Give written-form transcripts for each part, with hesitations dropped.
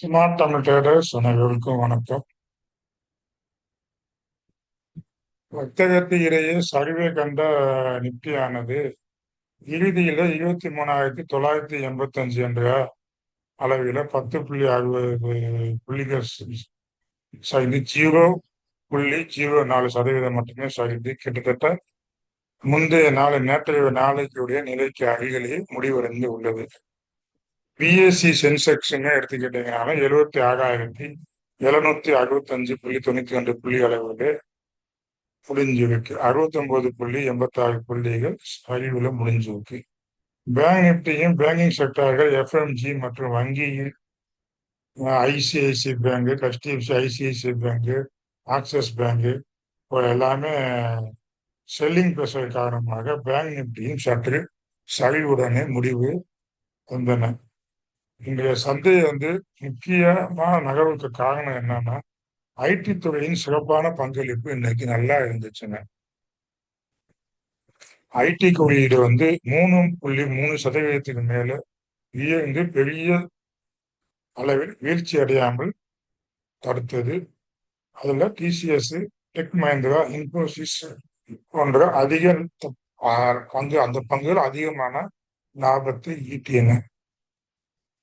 Smart Tamil traders அனைவருக்கும் வணக்கம். வர்த்தகத்து இடையே சரிவை கண்ட நிப்டியானது இறுதியில 23,985 என்ற அளவில 10,60 புள்ளிகள் சரிந்து 0,04% மட்டுமே சரிந்து கிட்டத்தட்ட முந்தைய நாள் நேற்றைய நாளைக்குடைய நிலைக்கு அருகிலேயே முடிவடைந்து உள்ளது. பிஎஸ்சி சென்செக்ஸ்ன்னு எடுத்துக்கிட்டீங்கன்னா 76,765,92 புள்ளி அளவில் முடிஞ்சிருக்கு. 69,86 புள்ளிகள் சரிவுல முடிஞ்சிருக்கு. பேங்க் நிப்டியும் பேங்கிங் செக்டார்கள் எஃப்எம்ஜி மற்றும் வங்கியில் ICICI bank, HDFC ICICI bank, axis bank எல்லாமே செல்லிங் பிரஷர் காரணமாக பேங்க் நிப்டியும் சற்று சரிவுடனே முடிவு வந்தன. இன்றைய சந்தை முக்கியமான நகர்வுக்கு காரணம் என்னன்னா, ஐடி துறையின் சிறப்பான பங்களிப்பு இன்னைக்கு நல்லா இருந்துச்சுங்க. ஐடி குறியீடு 3.3% மேல உயர்ந்து பெரிய அளவில் வீழ்ச்சி அடையாமல் தடுத்தது. அதுல டிசிஎஸ், டெக் மஹிந்திரா, இன்போசிஸ் போன்ற அந்த பங்குகள் அதிகமான லாபத்தை ஈட்டியன.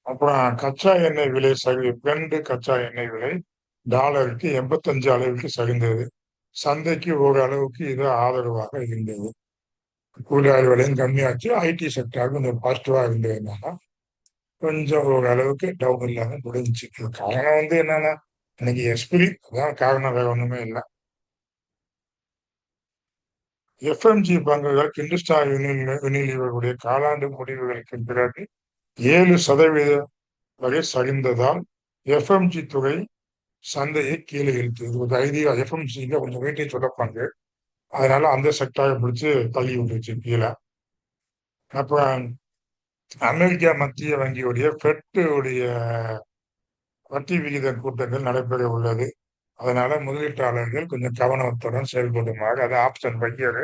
அப்புறம் கச்சா எண்ணெய் விலை சரிவு. பிரெண்ட் கச்சா எண்ணெய் விலை டாலருக்கு 85 அளவுக்கு சரிந்தது. சந்தைக்கு ஓரளவுக்கு இது ஆதரவாக இருந்தது. கூலியாளர் விலையும் கம்மியாச்சு. ஐடி செக்டர் கொஞ்சம் பாசிட்டிவா இருந்ததுனால கொஞ்சம் ஓரளவுக்கு டவுன் இல்லாம முடிஞ்சுச்சு. காரணம் என்னன்னா, இன்னைக்கு எஸ்பிரி அதான் காரணம், வேற ஒண்ணுமே இல்லை. எஃப்எம்ஜி பங்குகள் ஹிந்துஸ்தான் யூனிலீவருடைய காலாண்டு முடிவுகளுக்கு பிறகு 7% வரை சரிந்ததால் எஃப்எம்ஜி துறை சந்தையை கீழே இழுத்தது. ஒரு ஐடியா எஃப்எம்சிங்க கொஞ்சம் வெயிட்டேஜ் சொல்லப்பாங்க, அதனால அந்த செக்டாரை பிடிச்சு தள்ளி விட்டுருச்சு கீழே. அப்புறம் அமெரிக்கா மத்திய வங்கியுடைய ஃபெட்டுடைய வட்டி விகித கூட்டங்கள் நடைபெற உள்ளது. அதனால முதலீட்டாளர்கள் கொஞ்சம் கவனத்துடன் செயல்படுமாறு, அது ஆப்ஷன் பையர்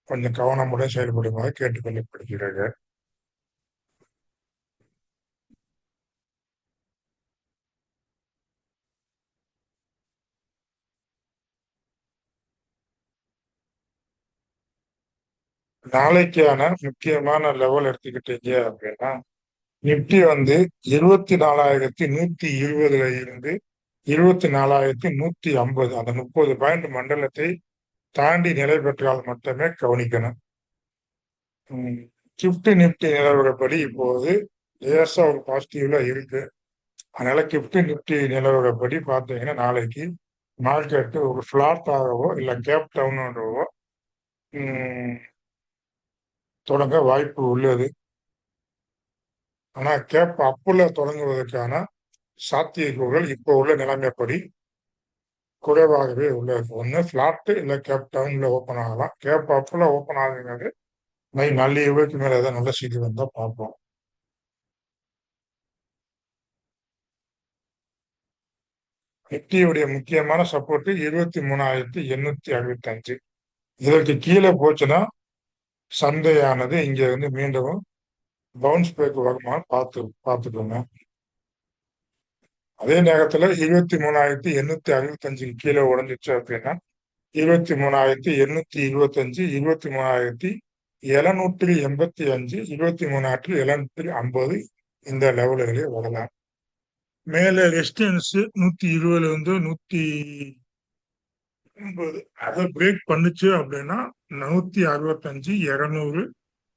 கொஞ்சம் கவனமுடன் செயல்படுமாறு கேட்டுக்கொள்ளப்படுகிறது. நாளைக்கான முக்கியமான லெவல் எடுத்துக்கிட்டீங்க அப்படின்னா, நிப்டி 24,120 இருந்து 24,150 அந்த 30 பாயிண்ட் மண்டலத்தை தாண்டி நிலை பெற்றால் மட்டுமே கவனிக்கணும். கிஃப்ட் நிப்டி நிலவரப்படி இப்போது லேசா ஒரு பாசிட்டிவ்ல இருக்கு. அதனால கிஃப்ட் நிப்டி நிலவரப்படி பார்த்தீங்கன்னா நாளைக்கு மார்க்கெட்டு ஒரு ஃபிளாட் ஆகவோ இல்லை கேப் டவுனாகவோ தொடங்க வாய்ப்பு உள்ளது. ஆனா கேப் அப்புல தொடங்குவதற்கான சாத்தியக்கூறுகள் இப்போ உள்ள நிலைமைப்படி குறைவாகவே உள்ளது. ஒன்று ஃபிளாட்டு இல்லை கேப் டவுன்ல ஓப்பன் ஆகலாம். கேப் அப்புல ஓப்பன் ஆகுங்கிறது நல்ல மேல ஏதாவது நல்ல செய்தி வந்தா பார்ப்போம். நிப்டியுடைய முக்கியமான சப்போர்ட் 23,865. இதற்கு கீழே போச்சுன்னா சந்தையானது இங்க மீண்டும் பவுன்ஸ் பேக் வருமானு பார்த்துக்கோங்க. அதே நேரத்துல 23,865 கீழே உடஞ்சிச்சு அப்படின்னா 23,825, 23,785, 23,750 இந்த லெவல்களே வரலாம். மேல ரெசிஸ்டன்ஸ் 120 180 அதை பிரேக் பண்ணுச்சு அப்படின்னா 165, 200,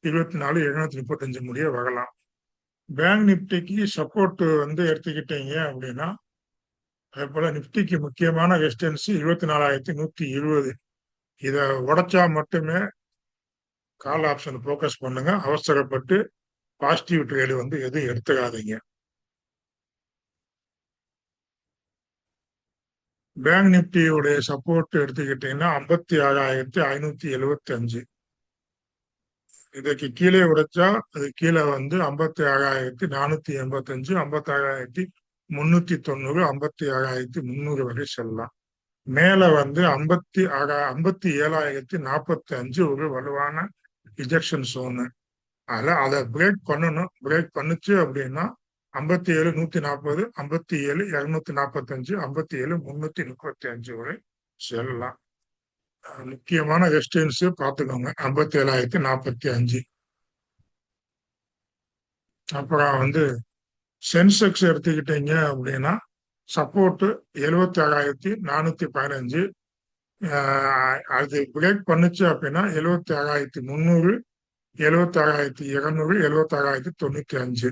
24, 235 முடிய வரலாம். பேங்க் நிப்டிக்கு சப்போர்ட் எடுத்துக்கிட்டீங்க அப்படின்னா, அதே போல நிப்டிக்கு முக்கியமான ரெசிஸ்டன்ஸ் 24,120. இதை உடைச்சா மட்டுமே கால் ஆப்ஷன் போக்கஸ் பண்ணுங்க. அவசரப்பட்டு பாசிட்டிவ் ட்ரேடு எதுவும் எடுத்துக்காதீங்க. பேங்க் நிப்டியுடைய சப்போர்ட் எடுத்துக்கிட்டீங்கன்னா 56,575. இதுக்கு கீழே உடைச்சா அது கீழே 56,485, 56,390, 56,300 வரை செல்லலாம். மேல 57,045 ஒரு வலுவான ரிஜெக்ஷன் சோனு. அதை பிரேக் பண்ணணும். பிரேக் பண்ணுச்சு அப்படின்னா 57 140, 57 245, 57 335 வரை செல்லலாம். முக்கியமான ரெசிஸ்டன்ஸ் பார்த்துக்கோங்க 57,045. அப்புறம் சென்செக்ஸ் எடுத்துக்கிட்டீங்க அப்படின்னா சப்போர்ட் 76,415. அது பிரேக் பண்ணுச்சு அப்படின்னா 76,300, 76,200, 76,095.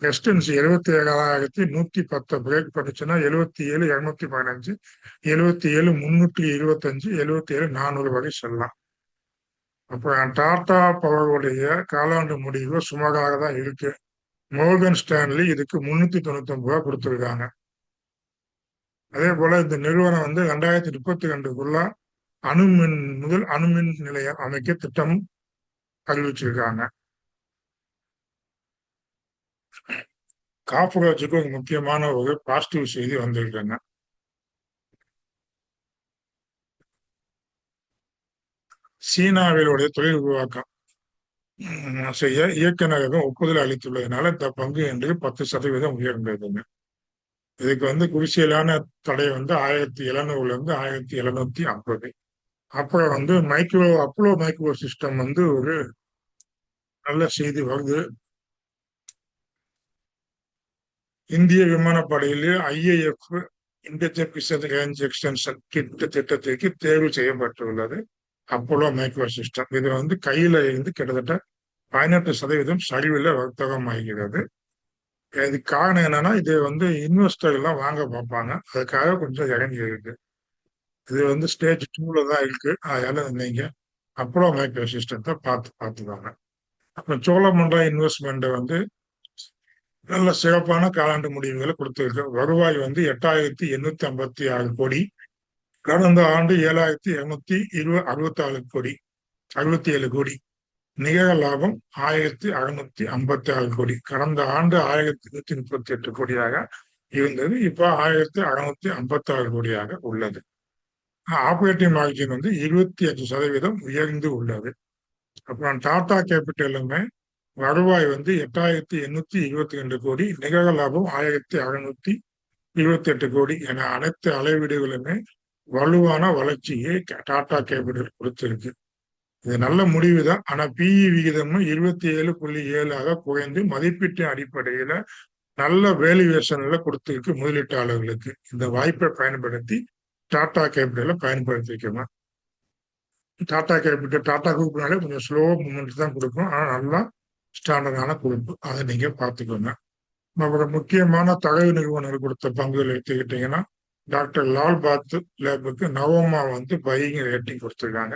ரெசிஸ்டன்ஸ் 77,110 பிரேக் பண்ணுச்சுன்னா 77,215, 77,325, 77,400 வரை செல்லலாம். அப்புறம் டாடா பவருடைய காலாண்டு முடிவு சுமாராக தான் இருக்கு. மோர்கன் ஸ்டான்லி இதுக்கு 399 கொடுத்துருக்காங்க. அதே போல இந்த நிறுவனம் 2032க்குள்ள அணுமின் நிலையம் அமைக்க திட்டம் அறிவிச்சிருக்காங்க. காப்புராஜுக்கு ஒரு முக்கியமான ஒரு பாசிட்டிவ் செய்தி வந்திருக்காங்க. சீனாவிலுடைய தொழில் உருவாக்கம் செய்ய இயக்குநரகம் ஒப்புதல் அளித்துள்ளதுனால இந்த பங்கு என்று 10% உயர்ந்ததுங்க. இதுக்கு குடிசையிலான தடை 1700 1750. அப்புறம் அப்போலோ மைக்ரோ சிஸ்டம் ஒரு நல்ல செய்தி வருது. இந்திய விமானப்படையிலே IAF இன்டர்செப்ஷன் ரேஞ்ச் எக்ஸ்டென்ஷன் திட்டத்திற்கு தேர்வு செய்யப்பட்டுள்ளது அப்போலோ மைக்ரோ சிஸ்டம். இது கையில இருந்து கிட்டத்தட்ட 18% சரிவில் வர்த்தகம் ஆகிறது. இதுக்கு காரணம் என்னன்னா இது இன்வெஸ்டர் எல்லாம் வாங்க பார்ப்பாங்க, அதுக்காக கொஞ்சம் இறங்கி இருக்கு. இது ஸ்டேஜ் 2ல தான் இருக்கு. அதனால நீங்க அப்போலோ மைக்ரோ சிஸ்டத்தை பார்த்துவாங்க. அப்புறம் சோழமண்டலம் இன்வெஸ்ட்மெண்ட் நல்ல சிறப்பான காலாண்டு முடிவுகளை கொடுத்திருக்கு. வருவாய் 8,856 கோடி, கடந்த ஆண்டு 7,267 கோடி, 67 கோடி. நிகர லாபம் 1,656 கோடி. கடந்த ஆண்டு 1,138 கோடியாக இருந்தது, இப்ப 1,656 கோடியாக உள்ளது. ஆபரேட்டிங் மார்ஜின் 25% உயர்ந்து உள்ளது. அப்புறம் டாடா கேபிட்டலுமே வருவாய் 8,822 கோடி, நிகர லாபம் 1,628 கோடி என அனைத்து அளவீடுகளுமே வலுவான வளர்ச்சியை டாடா கேபிட்டல் கொடுத்திருக்கு. இது நல்ல முடிவு தான். ஆனா PE விகிதம் 27.7 குறைந்து மதிப்பீட்டு அடிப்படையில நல்ல வேல்யூவேஷன்ல கொடுத்திருக்கு முதலீட்டாளர்களுக்கு. இந்த வாய்ப்பை பயன்படுத்தி டாடா கேபிட்டலை பயன்படுத்திக்கணும். டாடா கேபிட்டல் டாடா குரூப்னாலே கொஞ்சம் ஸ்லோ மூமெண்ட் தான் கொடுக்கும், ஆனா நல்லா ஸ்டாண்டர்டான குரூப், அதை நீங்க பார்த்துக்கோங்க. அப்புறம் முக்கியமான தகவல் நிறுவனங்கள் கொடுத்த பங்குகள் எடுத்துக்கிட்டீங்கன்னா டாக்டர் லால் பாத் லேபுக்கு நவோமா பையிங் ரேட்டிங் கொடுத்துருக்காங்க.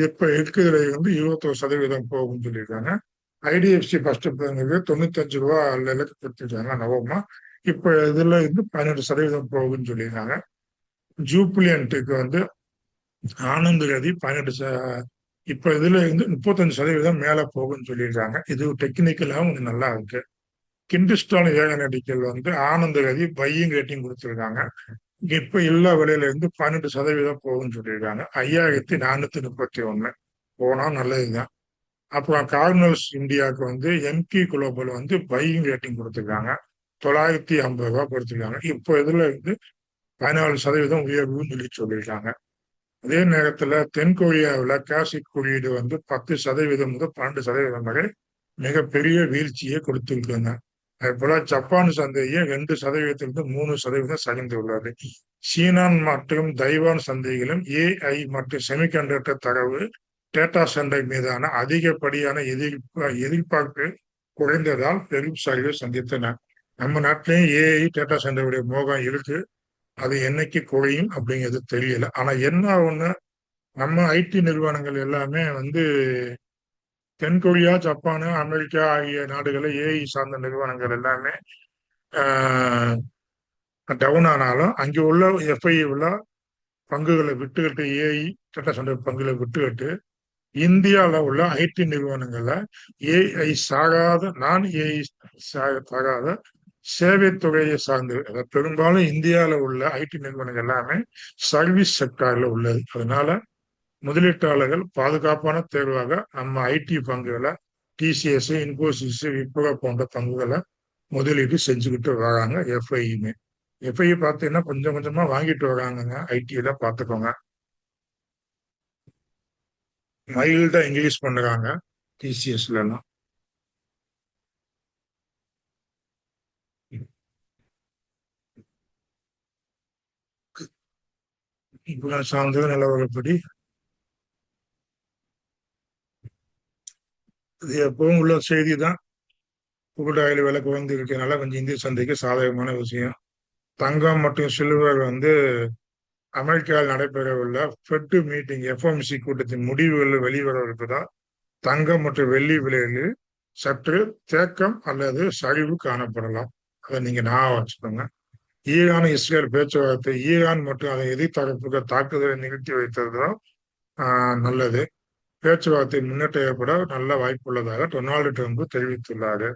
இப்ப இருக்கிறதுல 21% போகும்னு சொல்லியிருக்காங்க. IDFC ஃபர்ஸ்ட் பங்குக்கு 95 ரூபா லெவலுக்கு கொடுத்துருக்காங்க நவோமா. இப்ப இதுல 12% போகும்னு சொல்லியிருக்காங்க. ஜூப்ளியன்ட்டுக்கு ஆனந்த் கதி 18, இப்ப இதுல 35% மேல போகும்னு சொல்லியிருக்காங்க. இது டெக்னிக்கலாகவும் கொஞ்சம் நல்லா இருக்கு. கிண்டிஸ்டான் ஏகநடிக்கல் ஆனந்த் கதி பையிங் ரேட்டிங் கொடுத்துருக்காங்க. இப்ப எல்லா விலையில 12% போகும்னு சொல்லியிருக்காங்க. 5,431 போனா நல்லதுதான். அப்புறம் கார்னல்ஸ் இந்தியாவுக்கு எம்கி குளோபல் பையிங் ரேட்டிங் கொடுத்துருக்காங்க. 950 ரூபாய் கொடுத்துருக்காங்க. இப்போ இதுல 14% உயர்வுன்னு சொல்லியிருக்காங்க. அதே நேரத்துல தென்கொரியாவில் காசிக் குறியீடு 10% முதல் 12% வரை மிகப்பெரிய வீழ்ச்சியை கொடுத்திருக்காங்க. அதே போல ஜப்பான் சந்தையை 2%லிருந்து 3% சரிந்துள்ளது. சீனா மற்றும் தைவான் சந்தைகளும் AI மற்றும் செமிகண்டக்டர் தரவு டேட்டா சென்டர் மீதான அதிகப்படியான எதிர்பார்ப்பு குறைந்ததால் பெரும் சரிவை சந்தித்தன. நம்ம நாட்டிலேயும் AI டேட்டா சென்டருடைய மோகம் இருக்கு, அது என்னைக்கு குறையும் அப்படிங்கிறது தெரியல. ஆனா என்ன ஒண்ணு, நம்ம IT நிறுவனங்கள் எல்லாமே தென்கொரியா, ஜப்பானு, அமெரிக்கா ஆகிய நாடுகளை AI சார்ந்த நிறுவனங்கள் எல்லாமே டவுன் ஆனாலும் அங்கே உள்ள FI உள்ள பங்குகளை விட்டுக்கிட்டு AI டேட்டா சென்டர் பங்குகளை விட்டுக்கிட்டு இந்தியாவில் உள்ள IT நிறுவனங்கள்ல AI சாகாத AI சாகாத சேவைத்துறையை சார்ந்து, பெரும்பாலும் இந்தியாவில் உள்ள IT நிறுவனங்கள் எல்லாமே சர்வீஸ் செக்டார்ல உள்ளது. அதனால முதலீட்டாளர்கள் பாதுகாப்பான தேர்வாக நம்ம IT பங்குகளை TCS, இன்போசிஸ், விப்ரோ போன்ற பங்குகளை முதலீடு செஞ்சுக்கிட்டு வராங்க எஃப்ஐயுமே. எஃப்ஐ பார்த்தீங்கன்னா கொஞ்சம் கொஞ்சமா வாங்கிட்டு வராங்கங்க. ஐடியில பார்த்துக்கோங்க. மைல்டா இங்கிலீஷ் பண்றாங்க டிசிஎஸ்ல எல்லாம். இப்ப சார்ந்த நிலவரப்படி இது எப்பவும் உள்ள செய்தி தான். குருடு ஆயில் விலை குறைந்து இருக்கிறதுனால கொஞ்சம் இந்திய சந்தைக்கு சாதகமான விஷயம். தங்கம் மற்றும் சில்வர் வந்து அமெரிக்காவில் நடைபெறவுள்ள ஃபெட் மீட்டிங் எஃப்எம்சி கூட்டத்தின் முடிவுகள் வெளிவரவிருப்பதால் தங்கம் மற்றும் வெள்ளி விலைகளில் சற்று தேக்கம் அல்லது சரிவு காணப்படலாம். அதை நீங்க ஞாபகம் வச்சுக்கோங்க. ஈரான் இஸ்ரேல் பேச்சுவார்த்தை, ஈரான் மற்றும் அதன் எதிர்த்தரப்புக்கு தாக்குதலை நிகழ்த்தி வைத்ததுதான் நல்லது. பேச்சுவார்த்தை முன்னேற்ற ஏற்பட நல்ல வாய்ப்பு உள்ளதாக டொனால்டு ட்ரம்ப் தெரிவித்துள்ளாரு.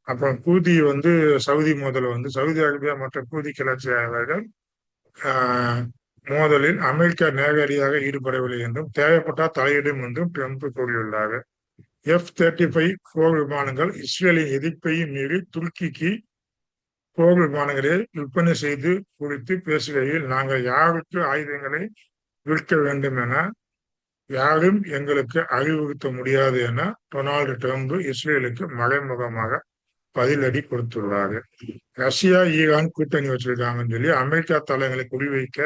அப்புறம் கூதி வந்து சவுதி மோதல் வந்து சவுதி அரேபியா மற்றும் கூதி கிளர்ச்சியாளர்கள் மோதலில் அமெரிக்கா நேரடியாக ஈடுபடவில்லை என்றும் தேவைப்பட்டால் தலையிடும் என்றும் ட்ரம்ப் கூறியுள்ளார். F-35 போர் விமானங்கள் இஸ்ரேலின் எதிர்ப்பையும் மீறி துருக்கிக்கு போர் விமானங்களை விற்பனை செய்து குறித்து பேசுகையில், நாங்கள் யாருக்கு ஆயுதங்களை விற்க வேண்டும் என யாரும் எங்களுக்கு அறிவுறுத்த முடியாது என டொனால்டு ட்ரம்ப் இஸ்ரேலுக்கு மறைமுகமாக பதிலடி கொடுத்துள்ளாரு. ரஷ்யா ஈரான் கூட்டணி வச்சிருக்காங்கன்னு சொல்லி அமெரிக்கா தளங்களை குறிவைக்க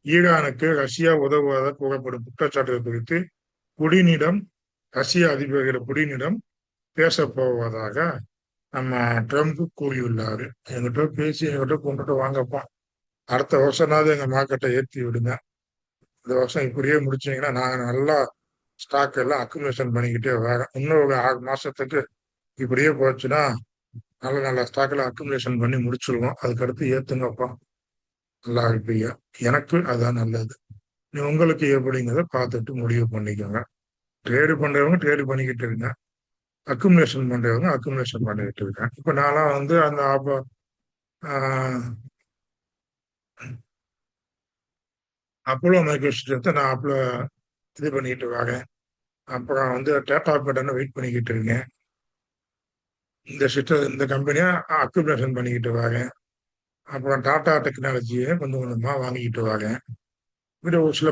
ஈரானுக்கு ரஷ்யா உதவுவதாக கூறப்படும் குற்றச்சாட்டுகள் குறித்து புடினிடம் ரஷ்ய அதிபர் புடினிடம் பேச போவதாக நம்ம ட்ரம்ப் கூறியுள்ளாரு. எங்கிட்ட பேசி எங்கிட்ட கொண்டுட்டு வாங்கப்பா, அடுத்த வருஷம்னாவது எங்க மார்க்கெட்டை ஏற்றி விடுங்க. இந்த வருஷம் இப்படியே முடிச்சீங்கன்னா நாங்க நல்லா ஸ்டாக் எல்லாம் அக்குமுலேஷன் பண்ணிக்கிட்டே வரேன். இன்னும் ஒரு 6 மாசத்துக்கு இப்படியே போச்சுன்னா நல்ல நல்ல ஸ்டாக்ல அக்குமுலேஷன் பண்ணி முடிச்சிருவோம். அதுக்கடுத்து ஏத்துங்கப்பா, நல்லா இருப்பீங்க. எனக்கு அதான் நல்லது. நீ உங்களுக்கு எப்படிங்கிறத பார்த்துட்டு முடிவு பண்ணிக்கோங்க. ட்ரேடு பண்றவங்க ட்ரேடு பண்ணிக்கிட்டு இருங்க, அக்குமுலேஷன் பண்றவங்க அக்குமுலேஷன் பண்ணிக்கிட்டு இருக்கேன். இப்ப நான்லாம் வந்து அந்த அப்போலோ மைக்ரோசிஸ்டத்தை நான் அப்போ இது பண்ணிக்கிட்டு வரேன். அப்புறம் வந்து டேட்டா பேட்டர்னை வெயிட் பண்ணிக்கிட்டு இருக்கேன். இந்த கம்பெனியை அக்குமுலேஷன் பண்ணிக்கிட்டு வரேன். அப்புறம் டாடா டெக்னாலஜியை கொஞ்சம் கொஞ்சமா வாங்கிக்கிட்டு வரேன். ஒரு சில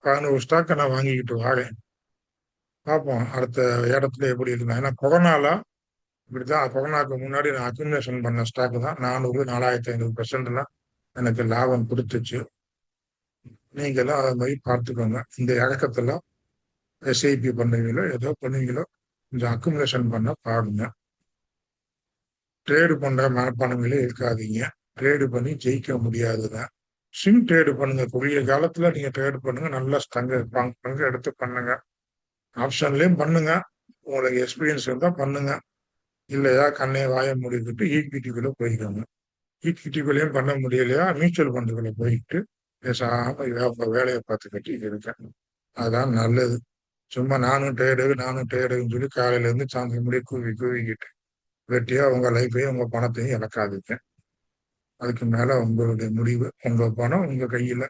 11 ஸ்டாக்கை நான் வாங்கிக்கிட்டு வரேன். பார்ப்போம் அடுத்த இடத்துல எப்படி இருந்தா. ஏன்னா கொரோனால இப்படிதான், கொரோனாக்கு முன்னாடி நான் அக்குமுலேஷன் பண்ண ஸ்டாக் தான் 400 4500% எனக்கு லாபம் கொடுத்துச்சு. நீங்களும் அதை மாதிரி பார்த்துக்கோங்க. இந்த இறக்கத்துல எஸ்ஐபி பண்ணுவீங்களோ ஏதோ பண்ணுவீங்களோ கொஞ்சம் அக்குமுலேஷன் பண்ண பாருங்க. ட்ரேடு பண்ற மனப்பான்மையில இருக்காதீங்க. ட்ரேடு பண்ணி ஜெயிக்க முடியாதுங்க. ஸ்விங் ட்ரேடு பண்ணுங்க. குறுகிய காலத்துல நீங்க ட்ரேடு பண்ணுங்க. நல்லா பங்கு எடுத்து பண்ணுங்க. ஆப்ஷன்லயும் பண்ணுங்க. உங்களுக்கு எக்ஸ்பீரியன்ஸ் இருந்தா பண்ணுங்க. இல்லையா கண்ணையை வாய முடிக்கிட்டு ஈக்விட்டிக்குள்ள போய்க்கோங்க. ஈக்விட்டிக்குள்ளேயும் பண்ண முடியலையா மியூச்சுவல் ஃபண்டுக்குள்ள போயிட்டு பேசாம வேலையை பார்த்துக்கிட்டு இருக்கேன். அதுதான் நல்லது. சும்மா நானும் ட்ரேடுன்னு சொல்லி காலையில இருந்து சாயந்தரம் முடிய கூவிக்கிட்டு வெட்டியா உங்க லைஃபையும் உங்க பணத்தையும் இழக்காதீங்க. அதுக்கு மேல உங்களுடைய முடிவு, உங்க பணம் உங்க கையில,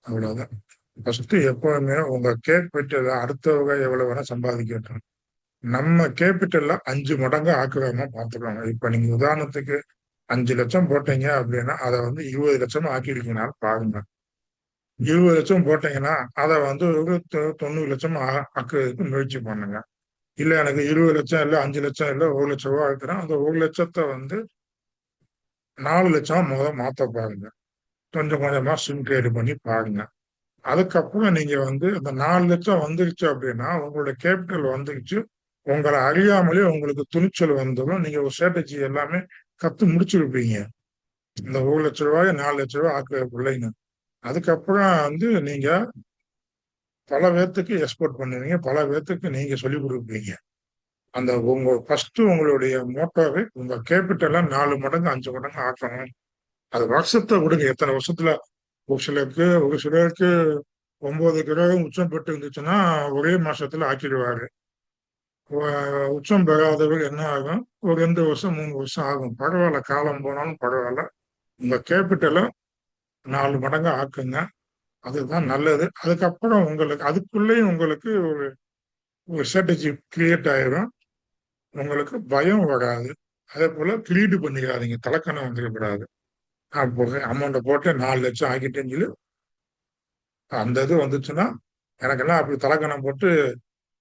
அவ்வளவுதான். ஃபர்ஸ்ட் எப்பவுமே உங்க கேபிட்டல் அடுத்தவங்க எவ்வளவு வேணா சம்பாதிக்கட்டும், நம்ம கேபிட்டல்ல 5 மடங்கு ஆக்குறோமா பார்த்துக்கோங்க. இப்ப நீங்க உதாரணத்துக்கு 5 லட்சம் போட்டீங்க அப்படின்னா அதை வந்து 20 லட்சமா ஆக்கிருக்கீங்கனாலும் பாருங்க. 20 லட்சம் போட்டீங்கன்னா அதை வந்து ஒரு 90 லட்சம் ஆக்குறதுக்கு முயற்சி பண்ணுங்க. இல்ல எனக்கு 20 லட்சம் இல்ல 5 லட்சம் இல்ல 1 லட்சம் ரூபாய் இருக்கிறேன், அந்த 1 லட்சத்தை வந்து 4 லட்சம் மாத்த பாருங்க. கொஞ்சம் கொஞ்சமா ஸ்விங் ட்ரேடு பண்ணி பாருங்க. அதுக்கப்புறம் நீங்க வந்து அந்த 4 லட்சம் வந்துருச்சு அப்படின்னா உங்களோட கேபிட்டல் வந்துருச்சு, உங்களை அறியாமலே உங்களுக்கு துணிச்சல் வந்துடும். நீங்க ஒரு ஸ்ட்ராட்டஜி எல்லாமே கத்து முடிச்சிருப்பீங்க. இந்த 1 லட்சம் ரூபாய் 4 லட்சம் ரூபாய் ஆக்குற பிள்ளைங்க. அதுக்கப்புறம் வந்து நீங்க பல பேர்த்துக்கு எக்ஸ்போர்ட் பண்ணுவீங்க, பல பேர்த்துக்கு நீங்க சொல்லிக் கொடுப்பீங்க. அந்த ஃபர்ஸ்ட் உங்களுடைய மோட்டோவை உங்க கேபிட்டலை 4 மடங்கு 5 மடங்கு ஆக்கணும். அது வருஷத்தை விடுங்க, எத்தனை வருஷத்துல. ஒரு சிலருக்கு 9 கிரகம் உச்சம் பெற்று இருந்துச்சுன்னா ஒரே மாசத்துல ஆக்கிடுவாரு. உச்சம் பெறாதவர் என்ன ஆகும், ஒரு 2 வருஷம் 3 வருஷம் ஆகும். பரவாயில்ல, காலம் போனாலும் பரவாயில்ல. உங்க கேபிட்டலை 4 மடங்கு ஆக்குங்க. அதுதான் நல்லது. அதுக்கப்புறம் அதுக்குள்ளேயும் உங்களுக்கு ஒரு ஸ்ட்ராட்டஜி கிரியேட் ஆயிரும். உங்களுக்கு பயம் வராது. அதே போல கிளீடு பண்ணிக்காதீங்க, தலக்கணம் வந்துடக்கூடாது. அப்போ அமௌண்ட்டை போட்டு 4 லட்சம் ஆக்கிட்டேன்னு சொல்லி அந்த இது வந்துச்சுன்னா எனக்கெல்லாம் அப்படி தலக்கணம் போட்டு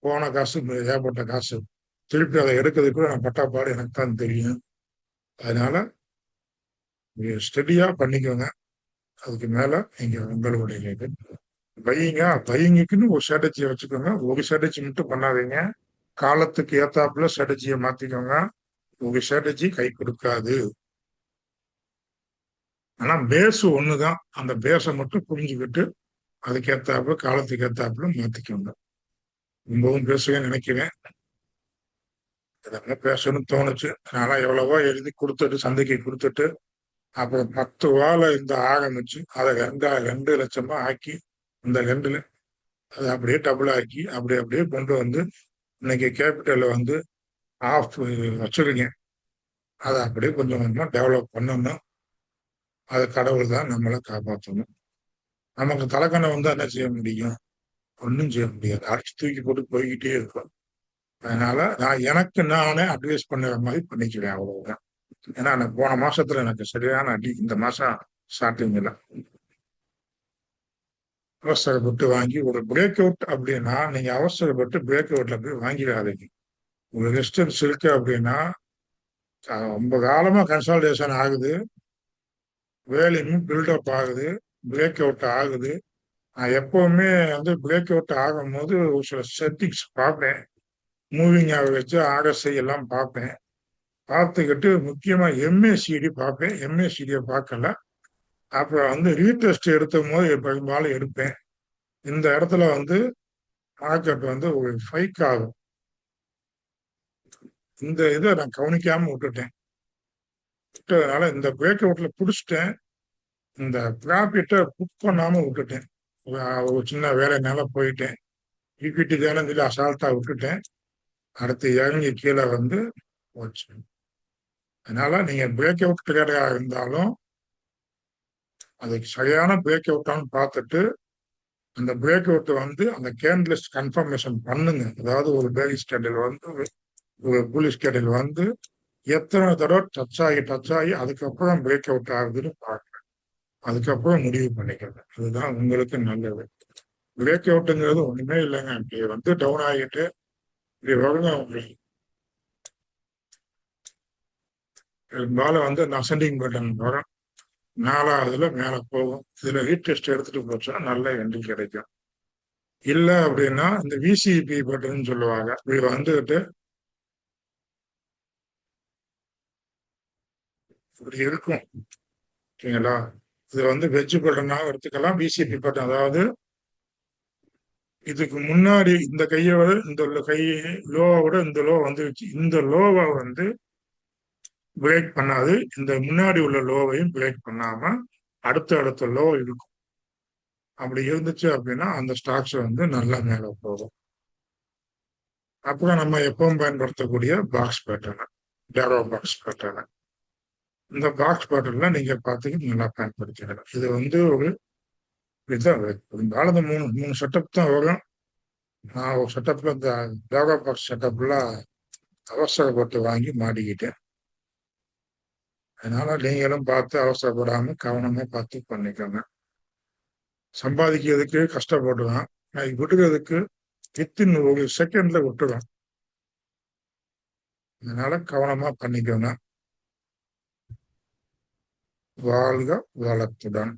போன காசு ஏகப்பட்ட காசு திருப்பி அதை எடுக்கிறதுக்கு நான் பட்டாப்பாடு எனக்கு தான் தெரியும். அதனால ஸ்டெடியா பண்ணிக்கோங்க. அதுக்கு மேல நீங்க உங்களுடைய இது பையிங்க பையிங்குன்னு ஒரு ஸ்ட்ராட்டஜியை வச்சுக்கோங்க. ஒரு ஸ்ட்ராட்டஜி மட்டும் பண்ணாதீங்க. காலத்துக்கு ஏத்தாப்புல ஸ்ட்ராட்டஜியை மாத்திக்கோங்க. உங்க ஸ்ட்ராட்டஜி கை கொடுக்காது. ஆனா பேஸ் ஒண்ணுதான். அந்த பேஸை மட்டும் புரிஞ்சுக்கிட்டு அதுக்கு ஏத்தாப்புல காலத்துக்கு ஏத்தாப்புல மாத்திக்கோங்க. ரொம்பவும் பேசுவேன்னு நினைக்கிறேன். இதெல்லாம் பேசணும்னு தோணுச்சு. அதனால எவ்வளவோ எழுதி கொடுத்துட்டு சந்தைக்கு கொடுத்துட்டு அப்புறம் 10 வாழை இந்த ஆரம்பிச்சு அதை 2 லட்சமா ஆக்கி இந்த 2ல அதை அப்படியே டபுள் ஆக்கி அப்படியே அப்படியே கொண்டு வந்து இன்னைக்கு கேபிட்டல் வந்து ஆஃப் வச்சிருக்கேன். அதை அப்படியே கொஞ்சம் கொஞ்சமா டெவலப் பண்ணணும். அதை கடவுள் தான் நம்மளை காப்பாற்றணும். நமக்கு தலைக்கணம் வந்து என்ன செய்ய முடியும்? ஒன்றும் செய்ய முடியாது. அடிச்சு தூக்கி போட்டு போய்கிட்டே இருக்கும். அதனால நான் எனக்கு நானே அட்வைஸ் பண்ணுற மாதிரி பண்ணிக்கிறேன், அவ்வளவுதான். ஏன்னா எனக்கு போன மாசத்துல எனக்கு சரியான அடி. இந்த மாசம் ஸ்டார்டிங்ல அவசரப்பட்டு வாங்கி ஒரு பிரேக் அவுட் அப்படின்னா நீங்க அவசரப்பட்டு பிரேக் அவுட்ல போய் வாங்கிடாதீங்க. ஒரு ரெசிஸ்டன்ஸ் இருக்கு அப்படின்னா ரொம்ப காலமா கன்சால்டேஷன் ஆகுது, வேலையும் பில்டப் ஆகுது, பிரேக் அவுட் ஆகுது. நான் எப்பவுமே வந்து பிரேக் அவுட் ஆகும்போது ஒரு சில செட்டிங்ஸ் பார்ப்பேன். மூவிங் ஆவரேஜ் ஆர்எஸ்ஐ எல்லாம் பார்ப்பேன். பார்த்துக்கிட்டு முக்கியமா எம்ஏசிடி பார்ப்பேன். எம்ஏசிடியை பார்க்கல. அப்புறம் வந்து ரீடெஸ்ட் எடுத்த போது பெரும்பாலும் எடுப்பேன். இந்த இடத்துல வந்து மார்க்கெட் வந்து ஒரு ஃபைக் ஆகும். இந்த இதை நான் கவனிக்காம விட்டுட்டேன். விட்டதுனால இந்த பிரேக் அவுட்ல பிடிச்சிட்டேன். இந்த ப்ராஃபிட்டை புக் பண்ணாம விட்டுட்டேன். ஒரு சின்ன வேலைனால போயிட்டேன். ஈக்விட்டி தானே சொல்லி அசால்ட்டா விட்டுட்டேன். அடுத்து இறங்கி கீழே வந்து போச்சு. அதனால நீங்க பிரேக் அவுட் ட்ரேடரா இருந்தாலும் அதுக்கு சரியான பிரேக் அவுட்டான்னு பார்த்துட்டு அந்த பிரேக் அவுட் வந்து அந்த கேண்டலிஸ்ட் கன்ஃபர்மேஷன் பண்ணுங்க. அதாவது ஒரு பேரிஷ் கேண்டில் வந்து ஒரு புலிஷ் கேண்டில் வந்து எத்தனை தடவை டச் ஆகி அதுக்கப்புறம் பிரேக் அவுட் ஆகுதுன்னு பார்க்கணும். அதுக்கப்புறம் முடிவு பண்ணிக்கணும். அதுதான் உங்களுக்கு நல்லது. பிரேக் அவுட்டுங்கிறது ஒண்ணுமே இல்லைங்க. இப்படி வந்து டவுன் ஆகிட்டு இப்படி வருங்க உங்களுக்கு. பெரும்பாலும் வந்து அசெண்டிங் பட்டன் வரும். 4வதுல மேல போகும். இதுல ரீடெஸ்ட் எடுத்துட்டு போச்சுன்னா நல்ல எண்ட்ரி கிடைக்கும். இல்ல அப்படின்னா இந்த விசிபி பட்டன் சொல்லுவாங்க. இப்படி வந்துட்டு இப்படி இருக்கும். ஓகேங்களா? இது வந்து வெஜ் பட்டனாக எடுத்துக்கலாம். விசிபி பட்டன் அதாவது இதுக்கு முன்னாடி இந்த கையை விட இந்த கை லோவை விட இந்த லோ வந்துருச்சு. இந்த லோவை வந்து பிரேக் பண்ணாது. இந்த முன்னாடி உள்ள லோவையும் பிரேக் பண்ணாம அடுத்த லோ இருக்கும். அப்படி இருந்துச்சு அப்படின்னா அந்த ஸ்டாக்ஸ் வந்து நல்லா மேல போகும். அப்புறம் நம்ம எப்பவும் பயன்படுத்தக்கூடிய box pattern, tarot box pattern. இந்த பாக்ஸ் பேட்டர்ன்ல நீங்க பார்த்துக்கிட்டு நல்லா பயன்படுத்திக்கலாம். இது வந்து ஒரு இதுதான் பெரும்பாலும் இந்த மூணு மூணு செட்டப் தான் வரும். நான் ஒரு செட்டப்ல இந்த டேரோ பாக்ஸ் செட்டப்ல அவசரப்பட்டு வாங்கி மாட்டிக்கிட்டேன். அதனால நீங்களும் பார்த்து அவசரப்படாம கவனமா பார்த்து பண்ணிக்கோங்க. சம்பாதிக்கிறதுக்கு கஷ்டப்படுவேன். நான் விடுறதுக்கு வித்தின் ஒரு செகண்ட்ல விட்டுருவேன். அதனால கவனமா பண்ணிக்கோங்க. வாழ்க வளத்துடன்.